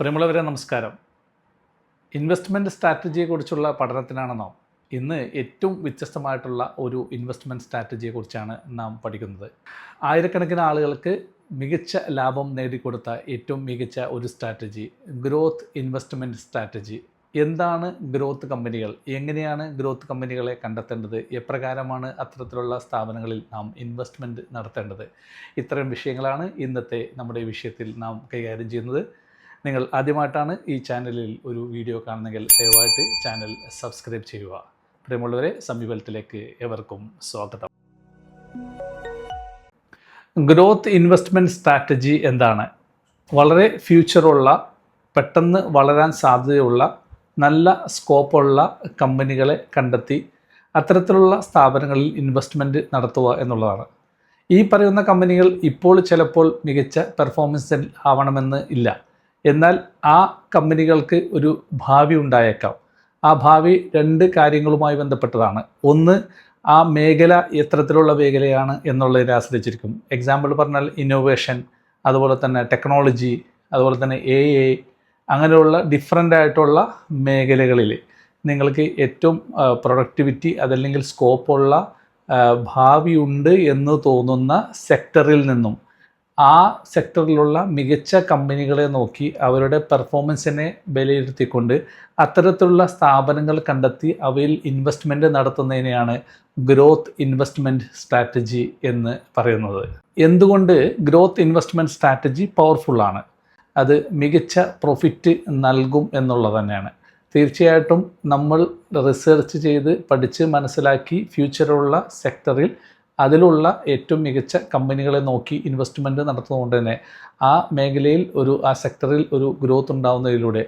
പ്രിയമുള്ളവരെ നമസ്കാരം. ഇൻവെസ്റ്റ്മെൻറ്റ് സ്ട്രാറ്റജിയെക്കുറിച്ചുള്ള പഠനത്തിനാണ് നാം ഇന്ന് ഏറ്റവും വ്യത്യസ്തമായിട്ടുള്ള ഒരു ഇൻവെസ്റ്റ്മെൻറ്റ് സ്ട്രാറ്റജിയെക്കുറിച്ചാണ് നാം പഠിക്കുന്നത്. ആയിരക്കണക്കിന് ആളുകൾക്ക് മികച്ച ലാഭം നേടിക്കൊടുത്ത ഏറ്റവും മികച്ച ഒരു സ്ട്രാറ്റജി ഗ്രോത്ത് ഇൻവെസ്റ്റ്മെൻറ്റ് സ്ട്രാറ്റജി. എന്താണ് ഗ്രോത്ത് കമ്പനികൾ, എങ്ങനെയാണ് ഗ്രോത്ത് കമ്പനികളെ കണ്ടെത്തേണ്ടത്, എപ്രകാരമാണ് അത്തരത്തിലുള്ള സ്ഥാപനങ്ങളിൽ നാം ഇൻവെസ്റ്റ്മെൻറ്റ് നടത്തേണ്ടത്, ഇത്തരം വിഷയങ്ങളാണ് ഇന്നത്തെ നമ്മുടെ വിഷയത്തിൽ നാം കൈകാര്യം ചെയ്യുന്നത്. നിങ്ങൾ ആദ്യമായിട്ടാണ് ഈ ചാനലിൽ ഒരു വീഡിയോ കാണുന്നെങ്കിൽ ദയവായിട്ട് ചാനൽ സബ്സ്ക്രൈബ് ചെയ്യുക. പ്രിയമുള്ളവരെ, സമീപനത്തിലേക്ക് ഏവർക്കും സ്വാഗതം. ഗ്രോത്ത് ഇൻവെസ്റ്റ്മെൻറ്റ് സ്ട്രാറ്റജി എന്താണ്? വളരെ ഫ്യൂച്ചറുള്ള, പെട്ടെന്ന് വളരാൻ സാധ്യതയുള്ള, നല്ല സ്കോപ്പുള്ള കമ്പനികളെ കണ്ടെത്തി അത്തരത്തിലുള്ള സ്ഥാപനങ്ങളിൽ ഇൻവെസ്റ്റ്മെൻറ്റ് നടത്തുക എന്നുള്ളതാണ്. ഈ പറയുന്ന കമ്പനികൾ ഇപ്പോൾ ചിലപ്പോൾ മികച്ച പെർഫോമൻസിൽ ആവണമെന്ന് ഇല്ല. എന്നാൽ ആ കമ്പനികൾക്ക് ഒരു ഭാവി ഉണ്ടായേക്കാം. ആ ഭാവി രണ്ട് കാര്യങ്ങളുമായി ബന്ധപ്പെട്ടതാണ്. ഒന്ന്, ആ മേഖല എത്തരത്തിലുള്ള മേഖലയാണ് എന്നുള്ളതിനെ ആശ്രയിച്ചിരിക്കും. എക്സാമ്പിൾ പറഞ്ഞാൽ ഇന്നോവേഷൻ, അതുപോലെ തന്നെ ടെക്നോളജി, അതുപോലെ തന്നെ AI, അങ്ങനെയുള്ള ഡിഫറൻ്റ് ആയിട്ടുള്ള മേഖലകളിൽ നിങ്ങൾക്ക് ഏറ്റവും പ്രൊഡക്ടിവിറ്റി അതല്ലെങ്കിൽ സ്കോപ്പുള്ള ഭാവിയുണ്ട് എന്ന് തോന്നുന്ന സെക്ടറിൽ നിന്നും ആ സെക്ടറിലുള്ള മികച്ച കമ്പനികളെ നോക്കി അവരുടെ പെർഫോമൻസിനെ വിലയിരുത്തിക്കൊണ്ട് അത്തരത്തിലുള്ള സ്ഥാപനങ്ങൾ കണ്ടെത്തി അവയിൽ ഇൻവെസ്റ്റ്മെൻറ്റ് നടത്തുന്നതിനെയാണ് ഗ്രോത്ത് ഇൻവെസ്റ്റ്മെൻറ്റ് സ്ട്രാറ്റജി എന്ന് പറയുന്നത്. എന്തുകൊണ്ട് ഗ്രോത്ത് ഇൻവെസ്റ്റ്മെൻറ്റ് സ്ട്രാറ്റജി പവർഫുള്ളാണ്, അത് മികച്ച പ്രോഫിറ്റ് നൽകും എന്നുള്ളത് തന്നെയാണ്. തീർച്ചയായിട്ടും നമ്മൾ റിസർച്ച് ചെയ്ത് പഠിച്ച് മനസ്സിലാക്കി ഫ്യൂച്ചറുള്ള സെക്ടറിൽ അതിലുള്ള ഏറ്റവും മികച്ച കമ്പനികളെ നോക്കി ഇൻവെസ്റ്റ്മെൻറ്റ് നടത്തുന്നതുകൊണ്ട് തന്നെ ആ മേഖലയിൽ ആ സെക്ടറിൽ ഒരു ഗ്രോത്ത് ഉണ്ടാകുന്നതിലൂടെ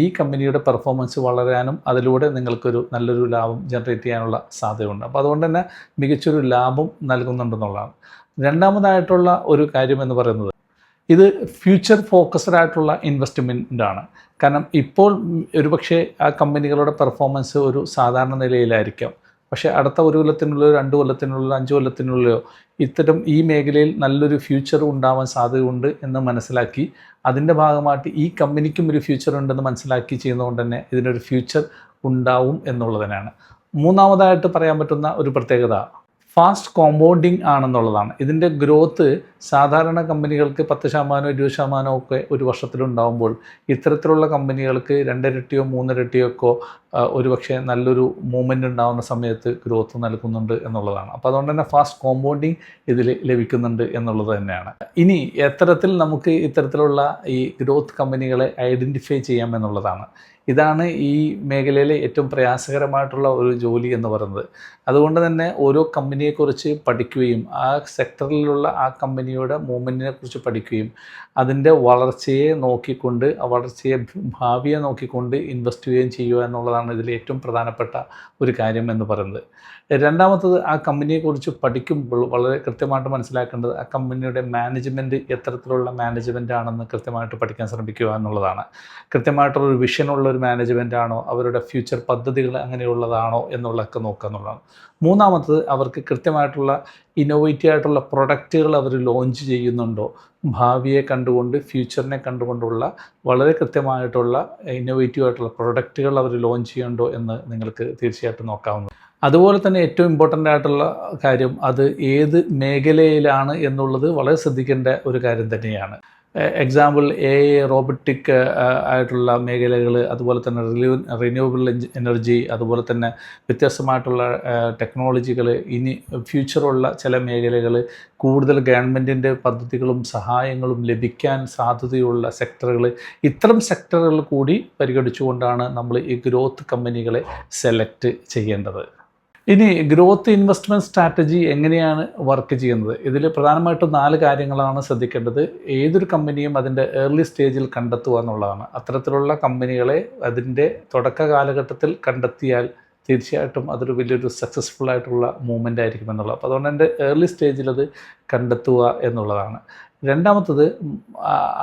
ഈ കമ്പനിയുടെ പെർഫോമൻസ് വളരാനും അതിലൂടെ നിങ്ങൾക്കൊരു നല്ലൊരു ലാഭം ജനറേറ്റ് ചെയ്യാനുള്ള സാധ്യതയുണ്ട്. അപ്പോൾ അതുകൊണ്ട് തന്നെ മികച്ചൊരു ലാഭം നൽകുന്നുണ്ടെന്നുള്ളതാണ്. രണ്ടാമതായിട്ടുള്ള ഒരു കാര്യം എന്ന് പറയുന്നത്, ഇത് ഫ്യൂച്ചർ ഫോക്കസ്ഡ് ആയിട്ടുള്ള ഇൻവെസ്റ്റ്മെൻറ്റാണ്. കാരണം ഇപ്പോൾ ഒരുപക്ഷെ ആ കമ്പനികളുടെ പെർഫോമൻസ് ഒരു സാധാരണ നിലയിലായിരിക്കാം. പക്ഷേ അടുത്ത 1 കൊല്ലത്തിനുള്ളിലോ 2 കൊല്ലത്തിനുള്ളിലോ 5 കൊല്ലത്തിനുള്ളിലോ ഇത്തരം ഈ മേഖലയിൽ നല്ലൊരു ഫ്യൂച്ചർ ഉണ്ടാവാൻ സാധ്യതയുണ്ട് എന്ന് മനസ്സിലാക്കി അതിൻ്റെ ഭാഗമായിട്ട് ഈ കമ്പനിക്കും ഒരു ഫ്യൂച്ചർ ഉണ്ടെന്ന് മനസ്സിലാക്കി ചെയ്യുന്നതുകൊണ്ട് തന്നെ ഇതിനൊരു ഫ്യൂച്ചർ ഉണ്ടാവും എന്നുള്ളതിനാണ്. മൂന്നാമതായിട്ട് പറയാൻ പറ്റുന്ന ഒരു പ്രത്യേകത ഫാസ്റ്റ് കോമ്പൗണ്ടിങ് ആണെന്നുള്ളതാണ്. ഇതിൻ്റെ ഗ്രോത്ത് സാധാരണ കമ്പനികൾക്ക് 10%, 20% ഒക്കെ ഒരു വർഷത്തിലുണ്ടാകുമ്പോൾ ഇത്തരത്തിലുള്ള കമ്പനികൾക്ക് 2 ഇരട്ടിയോ 3 ഇരട്ടിയോ ഒക്കെ ഒരുപക്ഷെ നല്ലൊരു മൂവ്മെൻറ്റ് ഉണ്ടാകുന്ന സമയത്ത് ഗ്രോത്ത് നൽകുന്നുണ്ട് എന്നുള്ളതാണ്. അപ്പോൾ അതുകൊണ്ട് തന്നെ ഫാസ്റ്റ് കോമ്പൗണ്ടിങ് ഇതിൽ ലഭിക്കുന്നുണ്ട് എന്നുള്ളത് തന്നെയാണ്. ഇനി എത്തരത്തിൽ നമുക്ക് ഇത്തരത്തിലുള്ള ഈ ഗ്രോത്ത് കമ്പനികളെ ഐഡൻറ്റിഫൈ ചെയ്യാം എന്നുള്ളതാണ്. ഇതാണ് ഈ മേഖലയിലെ ഏറ്റവും പ്രയാസകരമായിട്ടുള്ള ഒരു ജോലി എന്ന് പറയുന്നത്. അതുകൊണ്ട് തന്നെ ഓരോ കമ്പനിയെക്കുറിച്ച് പഠിക്കുകയും ആ സെക്ടറിലുള്ള ആ കമ്പനിയുടെ മൂവ്മെൻറ്റിനെ കുറിച്ച് പഠിക്കുകയും അതിൻ്റെ വളർച്ചയെ നോക്കിക്കൊണ്ട് ആ വളർച്ചയെ ഭാവിയെ നോക്കിക്കൊണ്ട് ഇൻവെസ്റ്റ് ചെയ്യുകയും ചെയ്യുക എന്നുള്ളതാണ് ഇതിൽ ഏറ്റവും പ്രധാനപ്പെട്ട ഒരു കാര്യം എന്ന് പറയുന്നത്. രണ്ടാമത്തത്, ആ കമ്പനിയെക്കുറിച്ച് പഠിക്കുമ്പോൾ വളരെ കൃത്യമായിട്ട് മനസ്സിലാക്കേണ്ടത് ആ കമ്പനിയുടെ മാനേജ്മെൻറ്റ് എത്തരത്തിലുള്ള മാനേജ്മെൻ്റ് ആണെന്ന് കൃത്യമായിട്ട് പഠിക്കാൻ ശ്രമിക്കുക എന്നുള്ളതാണ്. കൃത്യമായിട്ടുള്ളൊരു വിഷനുള്ള ഒരു മാനേജ്മെൻ്റ് ആണോ, അവരുടെ ഫ്യൂച്ചർ പദ്ധതികൾ അങ്ങനെയുള്ളതാണോ എന്നുള്ളതൊക്കെ നോക്കുക എന്നുള്ളതാണ്. മൂന്നാമത്തത്, അവർക്ക് കൃത്യമായിട്ടുള്ള ഇന്നോവേറ്റീവ് ആയിട്ടുള്ള പ്രൊഡക്റ്റുകൾ അവർ ലോഞ്ച് ചെയ്യുന്നുണ്ടോ, ഭാവിയെ കണ്ടുകൊണ്ട് ഫ്യൂച്ചറിനെ കണ്ടുകൊണ്ടുള്ള വളരെ കൃത്യമായിട്ടുള്ള ഇന്നോവേറ്റീവ് ആയിട്ടുള്ള പ്രൊഡക്റ്റുകൾ അവർ ലോഞ്ച് ചെയ്യുന്നുണ്ടോ എന്ന് നിങ്ങൾക്ക് തീർച്ചയായിട്ടും നോക്കാവുന്നതാണ്. അതുപോലെ തന്നെ ഏറ്റവും ഇമ്പോർട്ടൻ്റ് ആയിട്ടുള്ള കാര്യം അത് ഏത് മേഖലയിലാണ് എന്നുള്ളത് വളരെ ശ്രദ്ധിക്കേണ്ട ഒരു കാര്യം തന്നെയാണ്. എക്സാമ്പിൾ AI, റോബോട്ടിക് ആയിട്ടുള്ള മേഖലകൾ, അതുപോലെ തന്നെ റിന്യൂവബിൾ എനർജി, അതുപോലെ തന്നെ വ്യത്യസ്തമായിട്ടുള്ള ടെക്നോളജികൾ, ഇനി ഫ്യൂച്ചറുള്ള ചില മേഖലകൾ, കൂടുതൽ ഗവൺമെൻറ്റിൻ്റെ പദ്ധതികളും സഹായങ്ങളും ലഭിക്കാൻ സാധ്യതയുള്ള സെക്ടറുകൾ, ഇത്തരം സെക്ടറുകൾ കൂടി പരിഗണിച്ചുകൊണ്ടാണ് നമ്മൾ ഈ ഗ്രോത്ത് കമ്പനികളെ സെലക്ട് ചെയ്യേണ്ടത്. ഇനി ഗ്രോത്ത് ഇൻവെസ്റ്റ്മെൻറ്റ് സ്ട്രാറ്റജി എങ്ങനെയാണ് വർക്ക് ചെയ്യുന്നത്? ഇതിൽ പ്രധാനമായിട്ടും 4 കാര്യങ്ങളാണ് ശ്രദ്ധിക്കേണ്ടത്. ഏതൊരു കമ്പനിയും അതിൻ്റെ ഏർലി സ്റ്റേജിൽ കണ്ടെത്തുക എന്നുള്ളതാണ്. അത്തരത്തിലുള്ള കമ്പനികളെ അതിൻ്റെ തുടക്ക കാലഘട്ടത്തിൽ കണ്ടെത്തിയാൽ തീർച്ചയായിട്ടും അതൊരു വലിയൊരു സക്സസ്ഫുൾ ആയിട്ടുള്ള മൂവ്മെൻ്റ് ആയിരിക്കും എന്നുള്ളത്. അപ്പോൾ അതുകൊണ്ട് എൻ്റെ ഏർലി സ്റ്റേജിൽ അത് കണ്ടെത്തുക എന്നുള്ളതാണ്. രണ്ടാമത്തത്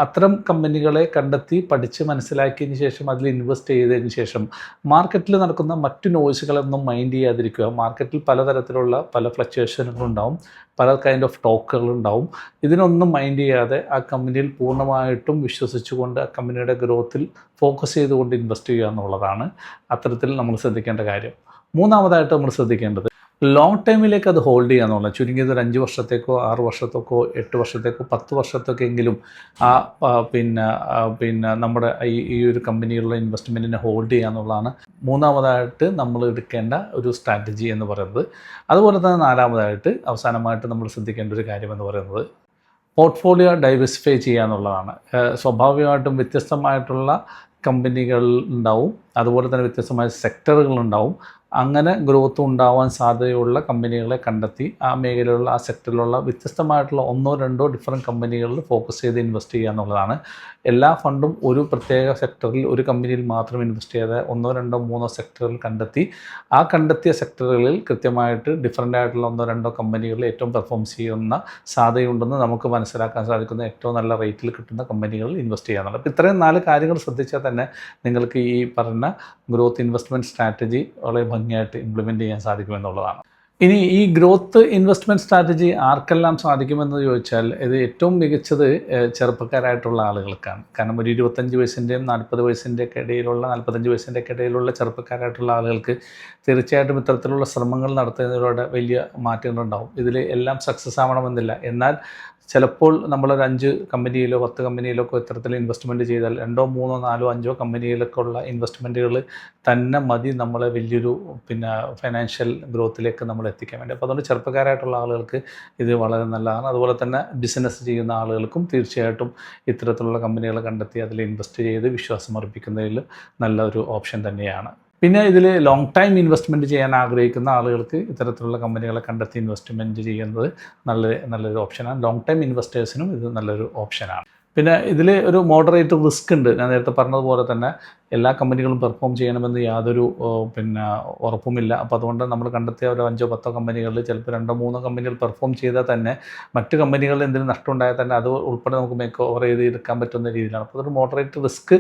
അത്തരം കമ്പനികളെ കണ്ടെത്തി പഠിച്ച് മനസ്സിലാക്കിയതിന് ശേഷം അതിൽ ഇൻവെസ്റ്റ് ചെയ്തതിന് ശേഷം മാർക്കറ്റിൽ നടക്കുന്ന മറ്റു നോയ്സുകളൊന്നും മൈൻഡ് ചെയ്യാതിരിക്കുക. മാർക്കറ്റിൽ പലതരത്തിലുള്ള പല ഫ്ലക്ച്വേഷനുകളുണ്ടാവും, പല കൈൻഡ് ഓഫ് ടോക്കുകളുണ്ടാവും. ഇതിനൊന്നും മൈൻഡ് ചെയ്യാതെ ആ കമ്പനിയിൽ പൂർണ്ണമായിട്ടും വിശ്വസിച്ചുകൊണ്ട് ആ കമ്പനിയുടെ ഗ്രോത്തിൽ ഫോക്കസ് ചെയ്തുകൊണ്ട് ഇൻവെസ്റ്റ് ചെയ്യുക എന്നുള്ളതാണ് അത്തരത്തിൽ നമ്മൾ ശ്രദ്ധിക്കേണ്ട കാര്യം. മൂന്നാമതായിട്ട് നമ്മൾ ശ്രദ്ധിക്കേണ്ടത് ലോങ് ടൈമിലേക്ക് അത് ഹോൾഡ് ചെയ്യുക എന്നുള്ളത്. ചുരുങ്ങിയത് ഒരു 5 വർഷത്തേക്കോ 6 വർഷത്തേക്കോ 8 വർഷത്തേക്കോ 10 വർഷത്തേക്കെങ്കിലും പിന്നെ നമ്മുടെ ഈ ഒരു കമ്പനിയിലുള്ള ഇൻവെസ്റ്റ്മെൻറ്റിനെ ഹോൾഡ് ചെയ്യുക എന്നുള്ളതാണ് മൂന്നാമതായിട്ട് നമ്മൾ എടുക്കേണ്ട ഒരു സ്ട്രാറ്റജി എന്ന് പറയുന്നത്. അതുപോലെ തന്നെ നാലാമതായിട്ട് അവസാനമായിട്ട് നമ്മൾ ശ്രദ്ധിക്കേണ്ട ഒരു കാര്യം എന്ന് പറയുന്നത് പോർട്ട്ഫോളിയോ ഡൈവേഴ്സിഫൈ ചെയ്യുക എന്നുള്ളതാണ്. സ്വാഭാവികമായിട്ടും വ്യത്യസ്തമായിട്ടുള്ള കമ്പനികൾ ഉണ്ടാവും, അതുപോലെ തന്നെ വ്യത്യസ്തമായ സെക്ടറുകളുണ്ടാവും. അങ്ങനെ ഗ്രോത്ത് ഉണ്ടാവാൻ സാധ്യതയുള്ള കമ്പനികളെ കണ്ടെത്തി ആ മേഖലയിലുള്ള ആ സെക്ടറിലുള്ള വ്യത്യസ്തമായിട്ടുള്ള 1-2 ഡിഫറെൻറ്റ് കമ്പനികളിൽ ഫോക്കസ് ചെയ്ത് ഇൻവെസ്റ്റ് ചെയ്യുക എന്നുള്ളതാണ്. എല്ലാ ഫണ്ടും ഒരു പ്രത്യേക സെക്ടറിൽ ഒരു കമ്പനിയിൽ മാത്രം ഇൻവെസ്റ്റ് ചെയ്ത് 1-2-3 സെക്ടറുകൾ കണ്ടെത്തി ആ കണ്ടെത്തിയ സെക്ടറുകളിൽ കൃത്യമായിട്ട് ഡിഫറൻ്റ് ആയിട്ടുള്ള 1-2 കമ്പനികളിൽ ഏറ്റവും പെർഫോംസ് ചെയ്യുന്ന സാധ്യതയുണ്ടെന്ന് നമുക്ക് മനസ്സിലാക്കാൻ സാധിക്കുന്ന ഏറ്റവും നല്ല റേറ്റിൽ കിട്ടുന്ന കമ്പനികളിൽ ഇൻവെസ്റ്റ് ചെയ്യാന്നുള്ളത്. അപ്പോൾ ഇത്രയും 4 കാര്യങ്ങൾ ശ്രദ്ധിച്ചാൽ തന്നെ നിങ്ങൾക്ക് ഈ പറഞ്ഞ ഗ്രോത്ത് ഇൻവെസ്റ്റ്മെൻറ്റ് സ്ട്രാറ്റജി വളരെ ഭംഗിയായിട്ട് ഇംപ്ലിമെൻറ്റ് ചെയ്യാൻ സാധിക്കുമെന്നുള്ളതാണ്. ഇനി ഈ ഗ്രോത്ത് ഇൻവെസ്റ്റ്മെൻറ്റ് സ്ട്രാറ്റജി ആർക്കെല്ലാം സാധിക്കുമെന്ന് ചോദിച്ചാൽ ഇത് ഏറ്റവും മികച്ചത് ചെറുപ്പക്കാരായിട്ടുള്ള ആളുകൾക്കാണ്. കാരണം ഒരു 25 വയസ്സിൻ്റെയും 40 വയസ്സിൻ്റെയൊക്കെ ഇടയിലുള്ള 45 വയസ്സിൻ്റെയൊക്കെ ഇടയിലുള്ള ചെറുപ്പക്കാരായിട്ടുള്ള ആളുകൾക്ക് തീർച്ചയായിട്ടും ഇത്തരത്തിലുള്ള ശ്രമങ്ങൾ നടത്തുന്നതിലൂടെ വലിയ മാറ്റങ്ങളുണ്ടാവും. ഇതിൽ എല്ലാം സക്സസ് ആവണമെന്നില്ല. എന്നാൽ ചിലപ്പോൾ നമ്മളൊരു 5 കമ്പനിയിലോ 10 കമ്പനിയിലോ ഒക്കെ ഇത്തരത്തിൽ ഇൻവെസ്റ്റ്മെൻറ്റ് ചെയ്താൽ 2, 3, 4, 5 കമ്പനിയിലൊക്കെ ഉള്ള ഇൻവെസ്റ്റ്മെൻറ്റുകൾ തന്നെ മതി നമ്മളെ വലിയൊരു ഫൈനാൻഷ്യൽ ഗ്രോത്തിലേക്ക് നമ്മൾ എത്തിക്കാൻ വേണ്ടി. അപ്പോൾ അതുകൊണ്ട് ചെറുപ്പക്കാരായിട്ടുള്ള ആളുകൾക്ക് ഇത് വളരെ നല്ലതാണ്. അതുപോലെ തന്നെ ബിസിനസ് ചെയ്യുന്ന ആളുകൾക്കും തീർച്ചയായിട്ടും ഇത്തരത്തിലുള്ള കമ്പനികൾ കണ്ടെത്തി അതിൽ ഇൻവെസ്റ്റ് ചെയ്ത് വിശ്വാസം അർപ്പിക്കുന്നതിൽ നല്ലൊരു ഓപ്ഷൻ തന്നെയാണ്. പിന്നെ ഇതിൽ ലോങ് ടൈം ഇൻവെസ്റ്റ്മെൻറ്റ് ചെയ്യാൻ ആഗ്രഹിക്കുന്ന ആളുകൾക്ക് ഇത്തരത്തിലുള്ള കമ്പനികളെ കണ്ടെത്തി ഇൻവെസ്റ്റ്മെൻറ്റ് ചെയ്യുന്നത് നല്ലൊരു ഓപ്ഷനാണ്. ലോങ് ടൈം ഇൻവെസ്റ്റേഴ്സിനും ഇത് നല്ലൊരു ഓപ്ഷനാണ്. പിന്നെ ഇതിൽ ഒരു മോഡറേറ്റ് റിസ്ക് ഉണ്ട്. ഞാൻ നേരത്തെ പറഞ്ഞതുപോലെ തന്നെ എല്ലാ കമ്പനികളും പെർഫോം ചെയ്യണമെന്ന് യാതൊരു ഉറപ്പുമില്ല. അപ്പോൾ അതുകൊണ്ട് നമ്മൾ കണ്ടെത്തിയ ഒരു 5-10 കമ്പനികളിൽ ചിലപ്പോൾ 2-3 കമ്പനികൾ പെർഫോം ചെയ്താൽ തന്നെ മറ്റ് കമ്പനികളിൽ എന്തെങ്കിലും നഷ്ടം ഉണ്ടായാൽ തന്നെ അത് ഉൾപ്പെടെ നമുക്ക് മേക്ക് ഓവർ ചെയ്ത് എടുക്കാൻ പറ്റുന്ന രീതിയിലാണ്. അപ്പോൾ അതൊരു മോഡറേറ്റ് റിസ്ക്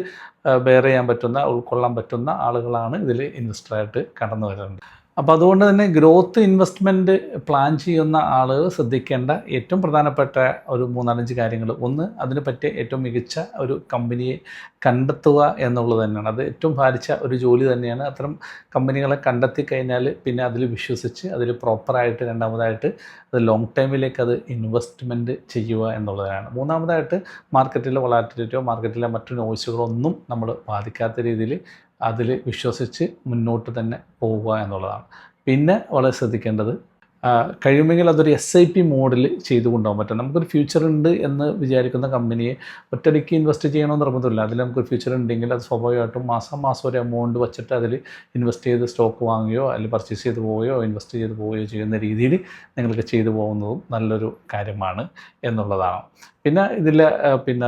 ബെയർ ചെയ്യാൻ പറ്റുന്ന, ഉൾക്കൊള്ളാൻ പറ്റുന്ന ആളുകളാണ് ഇതിൽ ഇൻവെസ്റ്ററായിട്ട് കടന്നു വരുന്നത്. അപ്പോൾ അതുകൊണ്ട് തന്നെ ഗ്രോത്ത് ഇൻവെസ്റ്റ്മെൻറ്റ് പ്ലാൻ ചെയ്യുന്ന ആളുകൾ ശ്രദ്ധിക്കേണ്ട ഏറ്റവും പ്രധാനപ്പെട്ട ഒരു 3-5 കാര്യങ്ങൾ. ഒന്ന്, അതിന് പറ്റിയ ഏറ്റവും മികച്ച ഒരു കമ്പനിയെ കണ്ടെത്തുക എന്നുള്ളത് തന്നെയാണ്. അത് ഏറ്റവും ഭാരിച്ച ഒരു ജോലി തന്നെയാണ്. അത്തരം കമ്പനികളെ കണ്ടെത്തി കഴിഞ്ഞാൽ പിന്നെ അതിൽ വിശ്വസിച്ച് അതിൽ പ്രോപ്പറായിട്ട് രണ്ടാമതായിട്ട് അത് ലോങ് ടൈമിലേക്ക് അത് ഇൻവെസ്റ്റ്മെൻറ്റ് ചെയ്യുക എന്നുള്ളതാണ്. മൂന്നാമതായിട്ട് മാർക്കറ്റിലെ വൊളാറ്റിലിറ്റിയോ മാർക്കറ്റിലെ മറ്റു നോയ്സുകളോ ഒന്നും നമ്മൾ ബാധിക്കാത്ത രീതിയിൽ അതിൽ വിശ്വസിച്ച് മുന്നോട്ട് തന്നെ പോവുക എന്നുള്ളതാണ്. പിന്നെ വളരെ ശ്രദ്ധിക്കേണ്ടത് കഴിയുമെങ്കിൽ അതൊരു SIP മോഡിൽ ചെയ്തു കൊണ്ടുപോകാൻ പറ്റും. നമുക്കൊരു ഫ്യൂച്ചർ ഉണ്ട് എന്ന് വിചാരിക്കുന്ന കമ്പനിയെ ഒറ്റയടിക്ക് ഇൻവെസ്റ്റ് ചെയ്യണമെന്ന് നിർബന്ധമില്ല. അതിൽ നമുക്കൊരു ഫ്യൂച്ചർ ഉണ്ടെങ്കിൽ അത് സ്വാഭാവികമായിട്ടും മാസം ഒരു എമൗണ്ട് വെച്ചിട്ട് അതിൽ ഇൻവെസ്റ്റ് ചെയ്ത് സ്റ്റോക്ക് വാങ്ങുകയോ അല്ലെങ്കിൽ പർച്ചേസ് ചെയ്ത് പോവുകയോ ഇൻവെസ്റ്റ് ചെയ്ത് പോവുകയോ ചെയ്യുന്ന രീതിയിൽ നിങ്ങൾക്ക് ചെയ്തു പോകുന്നതും നല്ലൊരു കാര്യമാണ് എന്നുള്ളതാണ്. പിന്നെ ഇതിൽ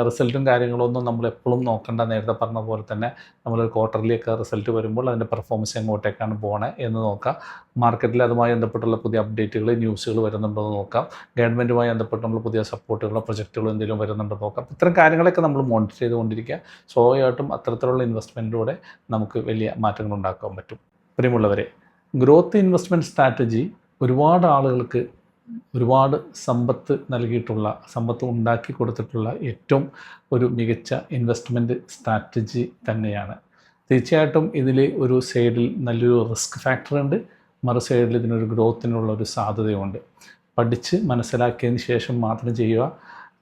റിസൾട്ടും കാര്യങ്ങളൊന്നും നമ്മൾ എപ്പോഴും നോക്കേണ്ട. നേരത്തെ പറഞ്ഞ പോലെ തന്നെ നമ്മൾ ക്വാർട്ടർലിയൊക്കെ റിസൾട്ട് വരുമ്പോൾ അതിൻ്റെ പെർഫോമൻസ് എങ്ങോട്ടേക്കാണ് പോകണേ എന്ന് നോക്കാം. മാർക്കറ്റിൽ അതുമായി ബന്ധപ്പെട്ടുള്ള പുതിയ അപ്ഡേറ്റുകൾ ന്യൂസുകൾ വരുന്നുണ്ടോ എന്ന് നോക്കാം. ഗവൺമെൻറ്റുമായി ബന്ധപ്പെട്ട് നമ്മൾ പുതിയ സപ്പോർട്ടുകളോ പ്രൊജക്റ്റുകളോ എന്തെങ്കിലും വരുന്നുണ്ടോ നോക്കാം. ഇത്തരം കാര്യങ്ങളൊക്കെ നമ്മൾ മോണിറ്റർ ചെയ്തുകൊണ്ടിരിക്കുക. സ്വാഭാവികമായിട്ടും അത്തരത്തിലുള്ള ഇൻവെസ്റ്റ്മെൻറ്റിലൂടെ നമുക്ക് വലിയ മാറ്റങ്ങൾ ഉണ്ടാക്കാൻ പറ്റും. പ്രിയമുള്ളവരെ, ഗ്രോത്ത് ഇൻവെസ്റ്റ്മെൻറ്റ് സ്ട്രാറ്റജി ഒരുപാട് ആളുകൾക്ക് ഒരുപാട് സമ്പത്ത് ഉണ്ടാക്കി കൊടുത്തിട്ടുള്ള ഏറ്റവും ഒരു മികച്ച ഇൻവെസ്റ്റ്മെൻറ്റ് സ്ട്രാറ്റജി തന്നെയാണ്. തീർച്ചയായിട്ടും ഇതിൽ ഒരു സൈഡിൽ നല്ലൊരു റിസ്ക് ഫാക്ടറുണ്ട്, മറു സൈഡിൽ ഇതിനൊരു ഗ്രോത്തിനുള്ള ഒരു സാധ്യതയുണ്ട്. പഠിച്ച് മനസ്സിലാക്കിയതിന് ശേഷം മാത്രം ചെയ്യുക.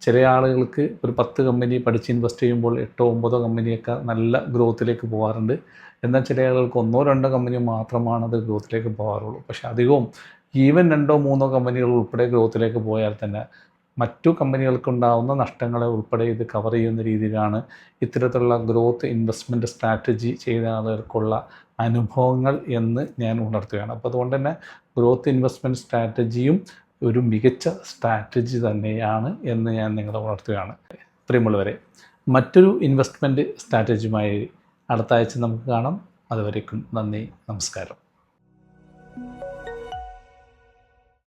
ചില ആളുകൾക്ക് ഒരു 10 കമ്പനി പഠിച്ച് ഇൻവെസ്റ്റ് ചെയ്യുമ്പോൾ 8-9 കമ്പനിയൊക്കെ നല്ല ഗ്രോത്തിലേക്ക് പോകാറുണ്ട്. എന്നാൽ ചില ആളുകൾക്ക് 1-2 കമ്പനി മാത്രമാണ് അത് ഗ്രോത്തിലേക്ക് പോകാറുള്ളൂ. പക്ഷേ അധികവും ഈവൻ 2-3 കമ്പനികൾ ഉൾപ്പെടെ ഗ്രോത്തിലേക്ക് പോയാൽ തന്നെ മറ്റു കമ്പനികൾക്കുണ്ടാകുന്ന നഷ്ടങ്ങളെ ഉൾപ്പെടെ ഇത് കവർ ചെയ്യുന്ന രീതിയിലാണ് ഇത്തരത്തിലുള്ള ഗ്രോത്ത് ഇൻവെസ്റ്റ്മെൻറ്റ് സ്ട്രാറ്റജി ചെയ്ത ആളുകൾക്കുള്ള അനുഭവങ്ങൾ എന്ന് ഞാൻ ഉണർത്തുകയാണ്. അപ്പോൾ അതുകൊണ്ട് തന്നെ ഗ്രോത്ത് ഇൻവെസ്റ്റ്മെൻറ്റ് സ്ട്രാറ്റജിയും ഒരു മികച്ച സ്ട്രാറ്റജി തന്നെയാണ് എന്ന് ഞാൻ നിങ്ങളെ ഉണർത്തുകയാണ്. പ്രിയമുള്ളവരെ, മറ്റൊരു ഇൻവെസ്റ്റ്മെൻറ്റ് സ്ട്രാറ്റജിയുമായി അടുത്ത ആഴ്ച നമുക്ക് കാണാം. അതുവരേക്കും നന്ദി, നമസ്കാരം.